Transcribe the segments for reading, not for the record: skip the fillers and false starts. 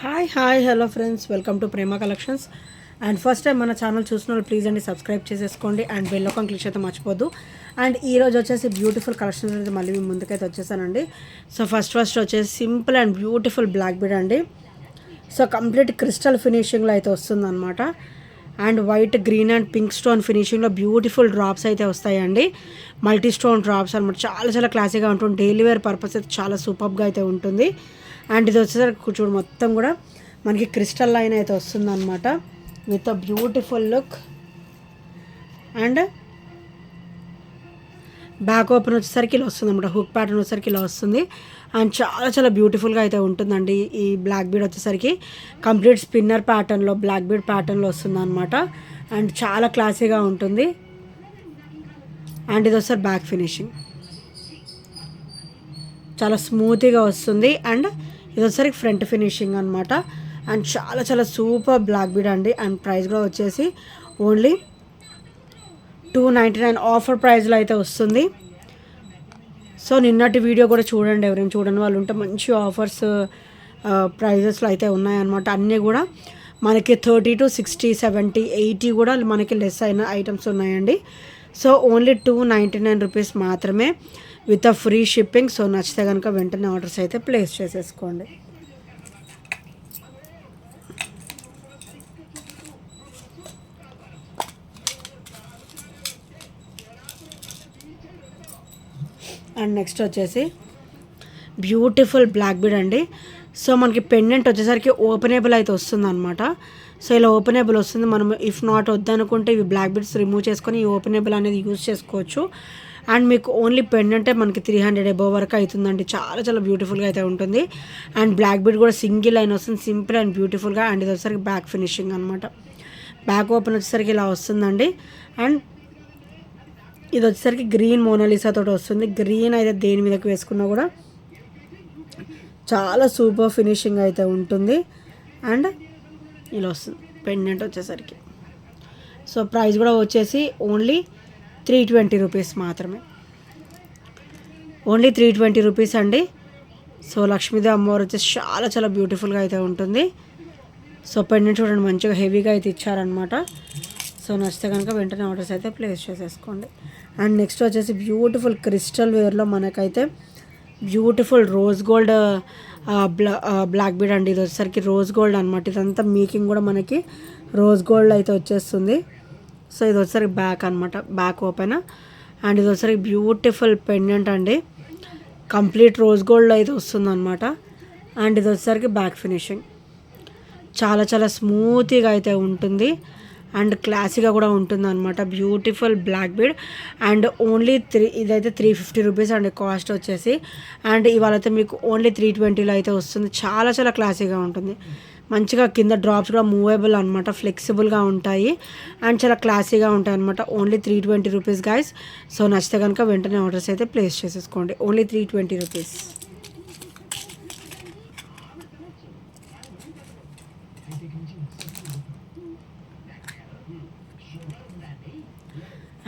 Hi hello friends, welcome to Prema collections. And first time మన channel చూసిన please అండి subscribe చేసేసుకోండి and bell icon click అయితే మర్చిపోద్దు. అండ్ ఈరోజు వచ్చేసి బ్యూటిఫుల్ కలెక్షన్స్ అయితే మళ్ళీ మీ ముందుకైతే వచ్చేసానండి. సో ఫస్ట్ వచ్చేసి simple and beautiful black bead అండి. సో కంప్లీట్ క్రిస్టల్ ఫినిషింగ్లో అయితే వస్తుంది అనమాట. And white, green and pink stone ఫినిషింగ్లో బ్యూటిఫుల్ డ్రాప్స్ అయితే వస్తాయండి. మల్టీ స్టోన్ డ్రాప్స్ అనమాట. చాలా క్లాసీగా ఉంటుంది. డైలీ వేర్ పర్పస్ అయితే చాలా సూపర్గా అయితే ఉంటుంది. అండ్ ఇది వచ్చేసరికి చూడు మొత్తం కూడా మనకి క్రిస్టల్ లైన్ అయితే వస్తుందన్నమాట with a beautiful look. And back open వచ్చేసరికి ఇలా వస్తుంది అనమాట. హుక్ ప్యాటర్న్ వచ్చేసరికి ఇలా వస్తుంది. అండ్ చాలా బ్యూటిఫుల్గా అయితే ఉంటుందండి. ఈ బ్లాక్ బీడ్ వచ్చేసరికి కంప్లీట్ స్పిన్నర్ ప్యాటర్న్లో బ్లాక్ బీడ్ ప్యాటర్న్లో వస్తుంది అనమాట. అండ్ చాలా క్లాసీగా ఉంటుంది. అండ్ ఇది వచ్చేసరి బ్యాక్ ఫినిషింగ్ చాలా స్మూత్గా వస్తుంది. అండ్ ఇది వచ్చేసరికి ఫ్రంట్ ఫినిషింగ్ అనమాట. అండ్ చాలా సూపర్ బ్లాక్ బీడ్ అండి. అండ్ ప్రైస్ కూడా వచ్చేసి ఓన్లీ $299 ఆఫర్ ప్రైస్లో అయితే వస్తుంది. సో నిన్నటి వీడియో కూడా చూడండి, ఎవరైనా చూడని వాళ్ళు ఉంటే మంచి ఆఫర్స్ ప్రైజెస్లో అయితే ఉన్నాయన్నమాట. అన్నీ కూడా మనకి 30 to 60, 70, 80 కూడా మనకి లెస్ అయిన ఐటమ్స్ ఉన్నాయండి. సో ఓన్లీ $299 మాత్రమే with a free shipping. So నచ్చితే కనుక వెంటనే ఆర్డర్స్ అయితే ప్లేస్ చేసేసుకోండి. అండ్ నెక్స్ట్ వచ్చేసి బ్యూటిఫుల్ బ్లాక్ బీడ్ అండి. సో మనకి పెండెంట్ వచ్చేసరికి ఓపెనేబుల్ అయితే వస్తుంది అనమాట. సో ఇలా ఓపెనేబుల్ వస్తుంది. మనం ఇఫ్ నాట్ వద్దనుకుంటే ఇవి బ్లాక్ బీడ్స్ రిమూవ్ చేసుకొని ఈ ఓపెనేబుల్ అనేది యూజ్ చేసుకోవచ్చు. అండ్ మీకు ఓన్లీ పెండెంటే మనకి 300 అబోవ్ వరకు అవుతుందండి. చాలా బ్యూటిఫుల్గా అయితే ఉంటుంది. అండ్ బ్లాక్ బీడ్ కూడా సింగిల్ లైన్ వస్తుంది, సింపుల్ అండ్ బ్యూటిఫుల్గా. అండ్ ఇది వచ్చేసరికి బ్యాక్ ఫినిషింగ్ అనమాట. బ్యాక్ ఓపెన్ వచ్చేసరికి ఇలా వస్తుందండి. అండ్ ఇది వచ్చేసరికి గ్రీన్ మోనాలిసా తోటి వస్తుంది. గ్రీన్ అయితే దేని మీదకి వేసుకున్నా కూడా చాలా సూపర్ ఫినిషింగ్ అయితే ఉంటుంది. అండ్ ఇలా వస్తుంది పెండెంట్ వచ్చేసరికి. సో ప్రైస్ కూడా వచ్చేసి ఓన్లీ $320 మాత్రమే. ఓన్లీ $320 అండి. సో లక్ష్మీదేవి అమ్మవారు వచ్చేసి చాలా బ్యూటిఫుల్గా అయితే ఉంటుంది. సో పెండెంట్ చూడండి మంచిగా హెవీగా అయితే ఇచ్చారనమాట. సో నచ్చితే కనుక వెంటనే ఆర్డర్స్ అయితే ప్లేస్ చేసేసుకోండి. అండ్ నెక్స్ట్ వచ్చేసి బ్యూటిఫుల్ క్రిస్టల్ వేర్లో మనకైతే beautiful rose gold black bead అండి. ఇది వచ్చేసరికి రోజ్ గోల్డ్ అనమాట. ఇదంతా మేకింగ్ కూడా మనకి రోజ్ గోల్డ్ అయితే వచ్చేస్తుంది. సో ఇది వచ్చేసరికి బ్యాక్ అనమాట, బ్యాక్ ఓపెన్. అండ్ ఇది వచ్చేసరికి బ్యూటిఫుల్ పెండెంట్ అండి. కంప్లీట్ రోజ్ గోల్డ్ అయితే వస్తుంది అనమాట. అండ్ ఇది వచ్చేసరికి బ్యాక్ ఫినిషింగ్ చాలా స్మూత్గా అయితే ఉంటుంది. అండ్ క్లాసీగా కూడా ఉంటుంది అనమాట. Beautiful black bead. And only ఇదైతే $350 అండి కాస్ట్ వచ్చేసి. అండ్ ఇవాళ అయితే మీకు ఓన్లీ $320లో అయితే వస్తుంది. చాలా క్లాసీగా ఉంటుంది. మంచిగా కింద డ్రాప్స్ కూడా మూవేబుల్ అనమాట, ఫ్లెక్సిబుల్గా ఉంటాయి. అండ్ చాలా క్లాసీగా ఉంటాయి అనమాట. Only $320 guys. సో నచ్చితే కనుక వెంటనే ఆర్డర్స్ అయితే ప్లేస్ చేసేసుకోండి. ఓన్లీ $320.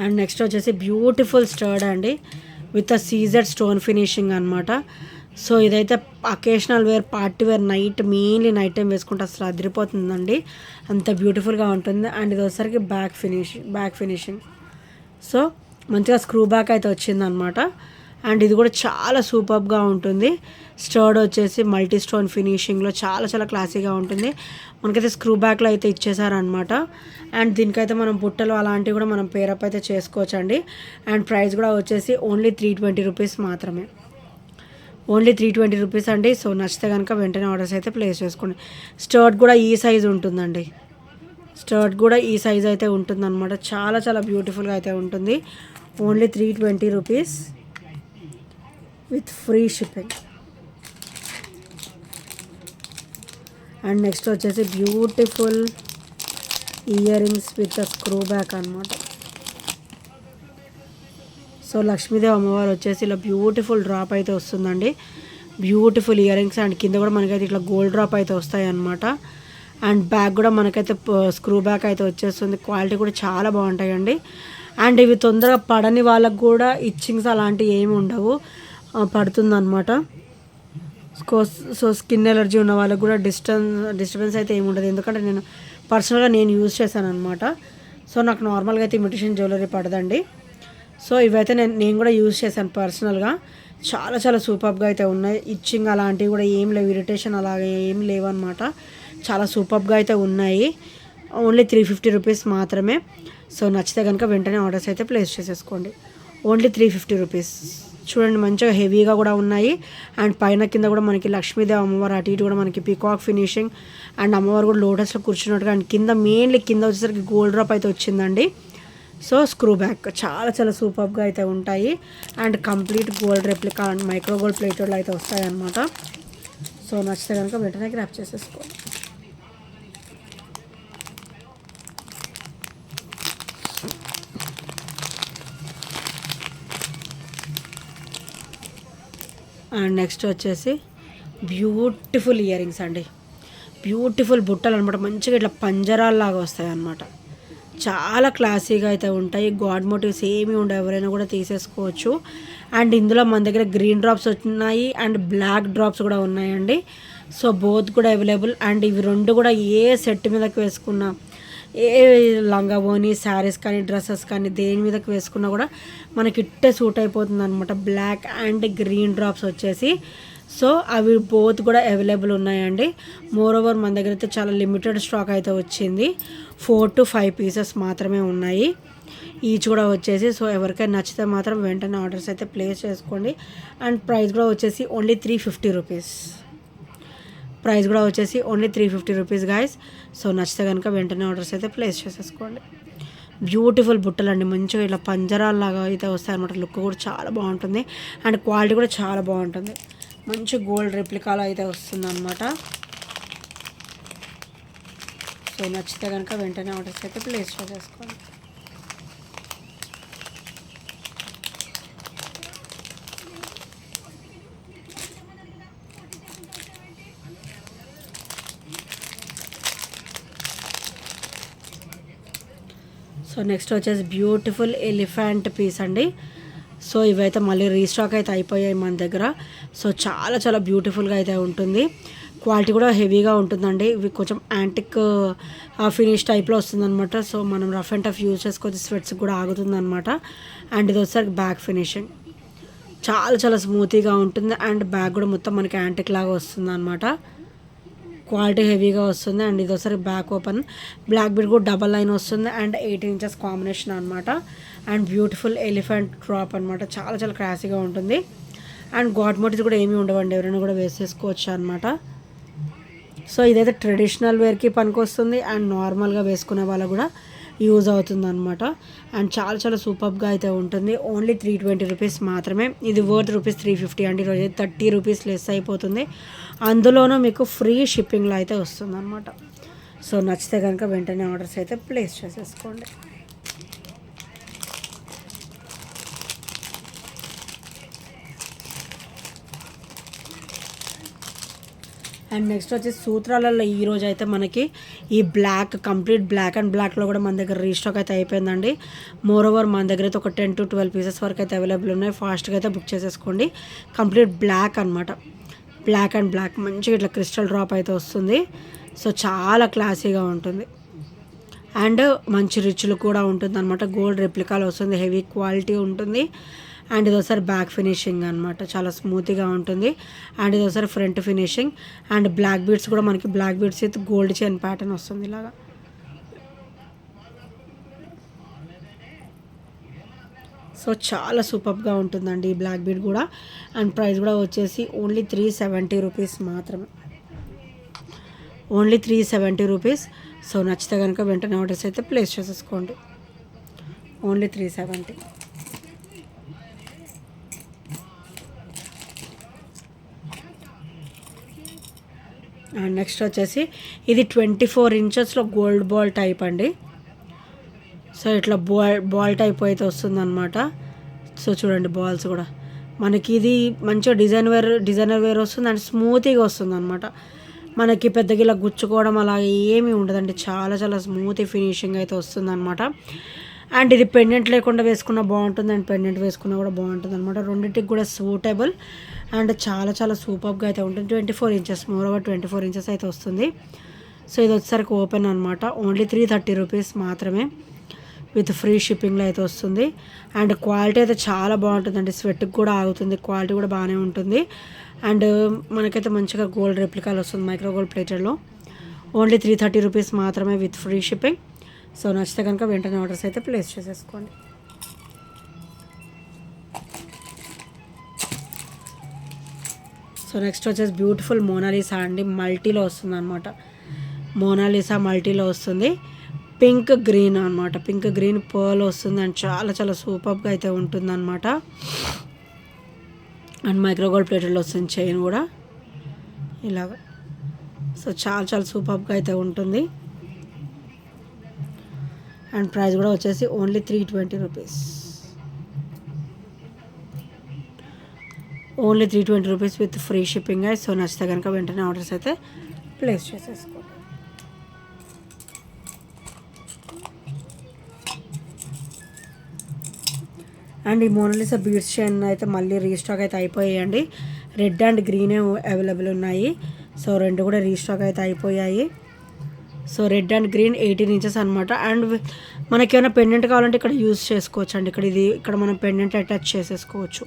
అండ్ నెక్స్ట్ వచ్చేసి బ్యూటిఫుల్ స్టర్డ్ అండి with a CZ stone finishing అనమాట. సో ఇదైతే occasional wear, party wear, mainly night time వేసుకుంటే అసలు అదిరిపోతుందండి, అంత బ్యూటిఫుల్గా ఉంటుంది. అండ్ ఇది వచ్చేసరికి బ్యాక్ ఫినిషింగ్. సో మంచిగా స్క్రూ బ్యాక్ అయితే వచ్చిందనమాట. అండ్ ఇది కూడా చాలా సూపర్గా ఉంటుంది. స్టర్డ్ వచ్చేసి మల్టీ స్టోన్ ఫినిషింగ్లో చాలా క్లాసీగా ఉంటుంది. మనకైతే స్క్రూ బ్యాక్లో అయితే ఇచ్చేసారనమాట. అండ్ దీనికైతే మనం బుట్టలు అలాంటివి కూడా మనం పేరప్ అయితే చేసుకోవచ్చు అండి. అండ్ ప్రైస్ కూడా వచ్చేసి ఓన్లీ $320 మాత్రమే. ఓన్లీ $320 అండి. సో నచ్చితే కనుక వెంటనే ఆర్డర్స్ అయితే ప్లేస్ చేసుకోండి. స్టర్ట్ కూడా ఈ సైజ్ ఉంటుందండి. స్టర్ట్ కూడా ఈ సైజ్ అయితే ఉంటుందన్నమాట. చాలా బ్యూటిఫుల్గా అయితే ఉంటుంది. Only $320 with free shipping. And next వచ్చేసి beautiful earrings with screw back అనమాట. సో లక్ష్మీదేవి అమ్మవారు వచ్చేసి ఇలా బ్యూటిఫుల్ డ్రాప్ అయితే వస్తుందండి. Beautiful ear rings. అండ్ కింద కూడా మనకైతే ఇట్లా గోల్డ్ డ్రాప్ అయితే వస్తాయి అనమాట. అండ్ బ్యాక్ కూడా మనకైతే స్క్రూ బ్యాక్ అయితే వచ్చేస్తుంది. క్వాలిటీ కూడా చాలా బాగుంటాయండి. అండ్ ఇవి తొందరగా పడని వాళ్ళకు కూడా ఇచ్చింగ్స్ అలాంటివి ఏమి ఉండవు, పడుతుందన్నమాట. సో స్కిన్ ఎలర్జీ ఉన్న వాళ్ళకి కూడా డిస్టర్బెన్స్ అయితే ఏమి ఉండదు, ఎందుకంటే నేను పర్సనల్గా యూజ్ చేశాను అనమాట. సో నాకు నార్మల్గా అయితే ఇమిటేషన్ జ్యువెలరీ పడదండి. సో ఇవైతే నేను కూడా యూజ్ చేశాను పర్సనల్గా. చాలా చాలా సూపర్గా అయితే ఉన్నాయి. ఇచ్చింగ్ అలాంటివి కూడా ఏం లేవు, ఇరిటేషన్ అలాగే ఏం లేవు అనమాట. చాలా సూపర్గా అయితే ఉన్నాయి. ఓన్లీ 350 రూపీస్ మాత్రమే. సో నచ్చితే కనుక వెంటనే ఆర్డర్స్ అయితే ప్లేస్ చేసేసుకోండి. Only 350 rupees. చూడండి మంచిగా హెవీగా కూడా ఉన్నాయి. అండ్ పైన కింద కూడా మనకి లక్ష్మీదేవి అమ్మవారు అటు ఇటు కూడా మనకి పీకాక్ ఫినిషింగ్, అండ్ అమ్మవారు కూడా లోటస్లో కూర్చున్నట్టుగా. అండ్ కింద మెయిన్లీ కింద వచ్చేసరికి గోల్డ్ డ్రాప్ అయితే వచ్చిందండి. సో స్క్రూ బ్యాక్ చాలా చాలా సూపర్గా అయితే ఉంటాయి. And complete gold replica and micro gold ప్లేటెడ్లో అయితే వస్తాయి అన్నమాట. సో నచ్చితే కనుక వెంటనే గ్రాప్ చేసేసుకోండి. అండ్ నెక్స్ట్ వచ్చేసి బ్యూటిఫుల్ ఇయర్ రింగ్స్ అండి. బ్యూటిఫుల్ బుట్టలు అనమాట. మంచిగా ఇట్లా పంజరాల్లాగా వస్తాయి అన్నమాట. చాలా క్లాసీగా అయితే ఉంటాయి. గాడ్ మోటివ్స్ ఏమీ ఉండవు, ఎవరైనా కూడా తీసేసుకోవచ్చు. అండ్ ఇందులో మన దగ్గర గ్రీన్ డ్రాప్స్ ఉన్నాయి అండ్ బ్లాక్ డ్రాప్స్ కూడా ఉన్నాయండి. సో బోత్ కూడా అవైలబుల్. అండ్ ఇవి రెండు కూడా ఏ సెట్ మీదకి వేసుకున్నా, ఏ లంగా ఓని శారీస్ కానీ డ్రెస్సెస్ కానీ దేని మీదకి వేసుకున్నా కూడా మనకి ఇట్టే సూట్ అయిపోతుంది అనమాట. బ్లాక్ అండ్ గ్రీన్ డ్రాప్స్ వచ్చేసి. సో అవి బోత్ కూడా అవైలబుల్ ఉన్నాయండి. మోర్ ఓవర్ మన దగ్గర అయితే చాలా లిమిటెడ్ స్టాక్ అయితే వచ్చింది. 4 to 5 పీసెస్ మాత్రమే ఉన్నాయి ఈచ్ కూడా వచ్చేసి. సో ఎవరికైనా నచ్చితే మాత్రం వెంటనే ఆర్డర్స్ అయితే ప్లేస్ చేసుకోండి. అండ్ ప్రైస్ కూడా వచ్చేసి ఓన్లీ 350 రూపీస్. ప్రైస్ కూడా వచ్చేసి ఓన్లీ 350 రూపీస్ గాయస్. సో నచ్చితే కనుక వెంటనే ఆర్డర్స్ అయితే ప్లేస్ చేసేసుకోండి. బ్యూటిఫుల్ బుట్టలు అండి. మంచిగా ఇట్లా పంజరాల్లాగా అయితే వస్తాయి అనమాట. లుక్ కూడా చాలా బాగుంటుంది అండ్ క్వాలిటీ కూడా చాలా బాగుంటుంది. మంచి గోల్డ్ రెప్లికాలో అయితే వస్తుంది అనమాట. సో నచ్చితే కనుక వెంటనే ఆర్డర్స్ అయితే ప్లేస్ చేసేసుకోండి. సో నెక్స్ట్ వచ్చేసి బ్యూటిఫుల్ ఎలిఫెంట్ పీస్ అండి. సో ఇవైతే మళ్ళీ రీస్టాక్ అయితే అయిపోయాయి మన దగ్గర. సో చాలా చాలా బ్యూటిఫుల్గా అయితే ఉంటుంది. క్వాలిటీ కూడా హెవీగా ఉంటుందండి. ఇవి కొంచెం యాంటిక్ ఫినిష్ టైప్లో వస్తుందన్నమాట. సో మనం రఫ్ అండ్ టఫ్ యూజ్ చేసుకోవచ్చు, స్వెట్స్ కూడా ఆగుతుందన్నమాట. అండ్ ఇది వచ్చేసరికి బ్యాక్ ఫినిషింగ్ చాలా చాలా స్మూతీగా ఉంటుంది. అండ్ బ్యాక్ కూడా మొత్తం మనకి యాంటిక్ లాగా వస్తుంది అనమాట. క్వాలిటీ హెవీగా వస్తుంది. అండ్ ఇది ఒకసారి బ్యాక్ ఓపెన్, బ్లాక్ బీడ్ కూడా డబల్ లైన్ వస్తుంది. అండ్ 18 ఇంచెస్ కాంబినేషన్ అనమాట. అండ్ బ్యూటిఫుల్ ఎలిఫెంట్ డ్రాప్ అనమాట. చాలా చాలా క్లాసీగా ఉంటుంది. అండ్ గాడ్ మోటివ్స్ కూడా ఏమీ ఉండవండి, ఎవరైనా కూడా వేసేసుకోవచ్చు అనమాట. సో ఇదైతే ట్రెడిషనల్ వేర్కి పనికొస్తుంది అండ్ నార్మల్గా వేసుకునే వాళ్ళకు కూడా యూజ్ అవుతుంది అనమాట. అండ్ చాలా చాలా సూపర్గా అయితే ఉంటుంది. ఓన్లీ 320 రూపీస్ మాత్రమే. ఇది వర్త్ రూపీస్ 350 అండి. ఈరోజు 30 రూపీస్ లెస్ అయిపోతుంది. అందులోనూ మీకు ఫ్రీ షిప్పింగ్లో అయితే వస్తుంది అనమాట. సో నచ్చితే కనుక వెంటనే ఆర్డర్స్ అయితే ప్లేస్ చేసేసుకోండి. అండ్ నెక్స్ట్ వచ్చేసి సూత్రాలలో ఈరోజు అయితే మనకి ఈ బ్లాక్ కంప్లీట్ బ్లాక్ అండ్ బ్లాక్లో కూడా మన దగ్గర రీస్టాక్ అయితే అయిపోయిందండి. మోర్ ఓవర్ మన దగ్గర అయితే ఒక 10 to 12 పీసెస్ వరకు అయితే అవైలబుల్ ఉన్నాయి. ఫాస్ట్గా అయితే బుక్ చేసేసుకోండి. కంప్లీట్ బ్లాక్ అనమాట. బ్లాక్ అండ్ బ్లాక్ మంచిగా ఇట్లా క్రిస్టల్ డ్రాప్ అయితే వస్తుంది. సో చాలా క్లాసీగా ఉంటుంది అండ్ మంచి రిచ్లు కూడా ఉంటుంది అనమాట. గోల్డ్ రెప్లికాలో వస్తుంది, హెవీ క్వాలిటీ ఉంటుంది. అండ్ ఇది ఒకసారి బ్యాక్ ఫినిషింగ్ అనమాట, చాలా స్మూత్గా ఉంటుంది. అండ్ ఇది ఒకసారి front finishing. And black beads కూడా మనకి బ్లాక్ బీడ్స్ అయితే గోల్డ్ చైన్ ప్యాటర్న్ వస్తుంది ఇలాగా. సో చాలా సూపర్గా ఉంటుందండి ఈ బ్లాక్ బీడ్ కూడా. అండ్ ప్రైస్ కూడా వచ్చేసి ఓన్లీ 370 రూపీస్ మాత్రమే. Only 370 rupees. సో నచ్చితే కనుక వెంటనే ఆర్డర్స్ అయితే ప్లేస్ చేసేసుకోండి. ఓన్లీ 370. అండ్ నెక్స్ట్ వచ్చేసి ఇది 24 ఇంచెస్లో గోల్డ్ బాల్ టైప్ అండి. సో ఇట్లా బాల్ టైప్ అయితే వస్తుందన్నమాట. సో చూడండి బాల్స్ కూడా మనకి ఇది మంచిగా డిజైనర్ వేర్ వస్తుంది అండ్ స్మూత్గా వస్తుంది అనమాట. మనకి పెద్దగా ఇలా గుచ్చుకోవడం అలా ఏమీ ఉండదండి. చాలా చాలా స్మూత్ ఫినిషింగ్ అయితే వస్తుంది అనమాట. అండ్ ఇది పెండెంట్ లేకుండా వేసుకున్న బాగుంటుంది అండ్ పెండెంట్ వేసుకున్నా కూడా బాగుంటుంది అనమాట. రెండింటికి కూడా సూటబుల్ అండ్ చాలా చాలా సూపర్గా అయితే ఉంటుంది. 24 ఇంచెస్, మోర్ ఓవర్ 24 ఇంచెస్ అయితే వస్తుంది. సో ఇది వచ్చేసరికి ఓపెన్ అనమాట. ఓన్లీ 330 రూపీస్ మాత్రమే విత్ ఫ్రీ షిప్పింగ్లో అయితే వస్తుంది. అండ్ క్వాలిటీ అయితే చాలా బాగుంటుందండి. స్వెట్కి కూడా ఆగుతుంది, క్వాలిటీ కూడా బాగానే ఉంటుంది. అండ్ మనకైతే మంచిగా గోల్డ్ రెప్లికాలు వస్తుంది మైక్రో గోల్డ్ ప్లేటెడ్లో. ఓన్లీ 330 రూపీస్ మాత్రమే విత్ ఫ్రీ షిప్పింగ్. సో నచ్చితే కనుక వెంటనే ఆర్డర్స్ అయితే ప్లేస్ చేసేసుకోండి. సో నెక్స్ట్ వచ్చేసి బ్యూటిఫుల్ మోనాలిసా అండి, మల్టీలో వస్తుంది అనమాట. మోనాలిసా మల్టీలో వస్తుంది. పింక్ గ్రీన్ అనమాట, పింక్ గ్రీన్ పర్ల్ వస్తుంది. అండ్ చాలా చాలా సూపర్గా అయితే ఉంటుంది అనమాట. అండ్ మైక్రో గోల్డ్ ప్లేటెడ్లో వస్తుంది చైన్ కూడా ఇలాగ. సో చాలా చాలా సూపర్గా అయితే ఉంటుంది. అండ్ ప్రైస్ కూడా వచ్చేసి only 320 rupees. Only 320 rupees with free shipping. So నచ్చితే కనుక వెంటనే ఆర్డర్స్ అయితే ప్లేస్ చేసేసుకోండి. అండ్ ఈ మోనాలిసా బీడ్స్ చైన్ అయితే మళ్ళీ రీస్టాక్ అయితే అయిపోయాయండి. రెడ్ అండ్ గ్రీనే అవైలబుల్ ఉన్నాయి. సో రెండు కూడా రీస్టాక్ అయితే అయిపోయాయి. So red and green 18 inches అనమాట. అండ్ మనకి ఏమైనా పెండెంట్ కావాలంటే ఇక్కడ యూజ్ చేసుకోవచ్చు అండి. ఇక్కడ మనం పెండెంట్ అటాచ్ చేసేసుకోవచ్చు.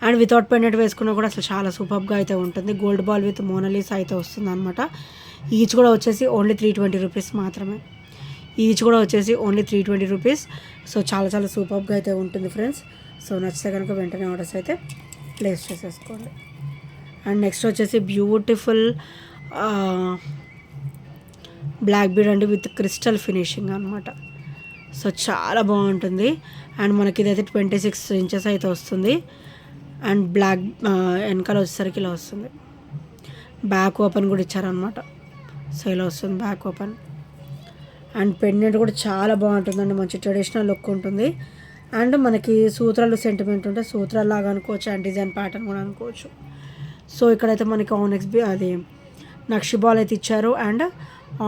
అండ్ వితౌట్ పెండెంట్ వేసుకున్నా కూడా అసలు చాలా సూపర్గా అయితే ఉంటుంది. గోల్డ్ బాల్ విత్ మోనాలిసా అయితే వస్తుంది అనమాట. ఈచ్ కూడా వచ్చేసి ఓన్లీ 320 రూపీస్ మాత్రమే. ఈచ్ కూడా వచ్చేసి ఓన్లీ 320 రూపీస్. సో చాలా చాలా సూపర్గా అయితే ఉంటుంది ఫ్రెండ్స్. సో నచ్చితే కనుక వెంటనే ఆర్డర్స్ అయితే ప్లేస్ చేసేసుకోండి. అండ్ నెక్స్ట్ వచ్చేసి బ్యూటిఫుల్ బ్లాక్ బీడ్ అండి విత్ క్రిస్టల్ ఫినిషింగ్ అనమాట. సో చాలా బాగుంటుంది. అండ్ మనకి ఇదైతే 26 ఇంచెస్ అయితే వస్తుంది. అండ్ బ్లాక్ వెనకాల వచ్చేసరికి ఇలా వస్తుంది. బ్యాక్ ఓపెన్ కూడా ఇచ్చారనమాట. సో ఇలా వస్తుంది బ్యాక్ ఓపెన్. అండ్ పెండెంట్ కూడా చాలా బాగుంటుందండి, మంచి ట్రెడిషనల్ లుక్ ఉంటుంది. అండ్ మనకి సూత్రాలు సెంటిమెంట్ ఉంటే సూత్రాలు లాగా అనుకోవచ్చు. అండ్ డిజైన్ ప్యాటర్న్ కూడా అనుకోవచ్చు. సో ఇక్కడైతే మనకి ఆనెక్స్ అది నక్షి బాల్ అయితే ఇచ్చారు. అండ్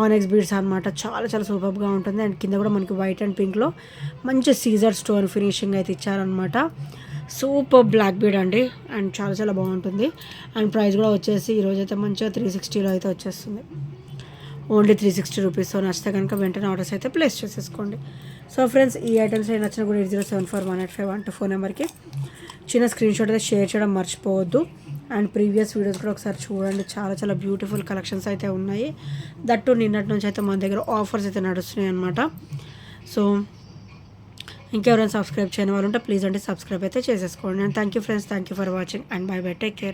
ఆనెక్స్ బీడ్స్ అనమాట. చాలా చాలా సూపర్గా ఉంటుంది. అండ్ కింద కూడా మనకి వైట్ అండ్ పింక్లో మంచి సీజర్ స్టోన్ ఫినిషింగ్ అయితే ఇచ్చారనమాట. సూపర్ బ్లాక్ బీడ్ అండి. అండ్ చాలా చాలా బాగుంటుంది. అండ్ ప్రైస్ కూడా వచ్చేసి ఈరోజైతే మంచిగా 360లో అయితే వచ్చేస్తుంది. Only 360 rupees. సో నచ్చితే కనుక వెంటనే ఆర్డర్స్ అయితే ప్లేస్ చేసేసుకోండి. సో ఫ్రెండ్స్ ఈ ఐటమ్స్ నచ్చిన కూడా 8074185124 నెంబర్కి చిన్న స్క్రీన్ షాట్ అయితే షేర్ చేయడం మర్చిపోవద్దు. అండ్ ప్రీవియస్ వీడియోస్ కూడా ఒకసారి చూడండి. చాలా చాలా బ్యూటిఫుల్ కలెక్షన్స్ అయితే ఉన్నాయి. దట్టు నిన్నటి నుంచి అయితే మన దగ్గర ఆఫర్స్ అయితే నడుస్తున్నాయి అనమాట. సో ఇంకెవరైనా సబ్స్క్రైబ్ చేయని వాళ్ళు ఉంటే ప్లీజ్ అంటే సబ్స్క్రైబ్ అయితే చేసేసుకోండి. And thank you friends, thank you for watching and by by, take care.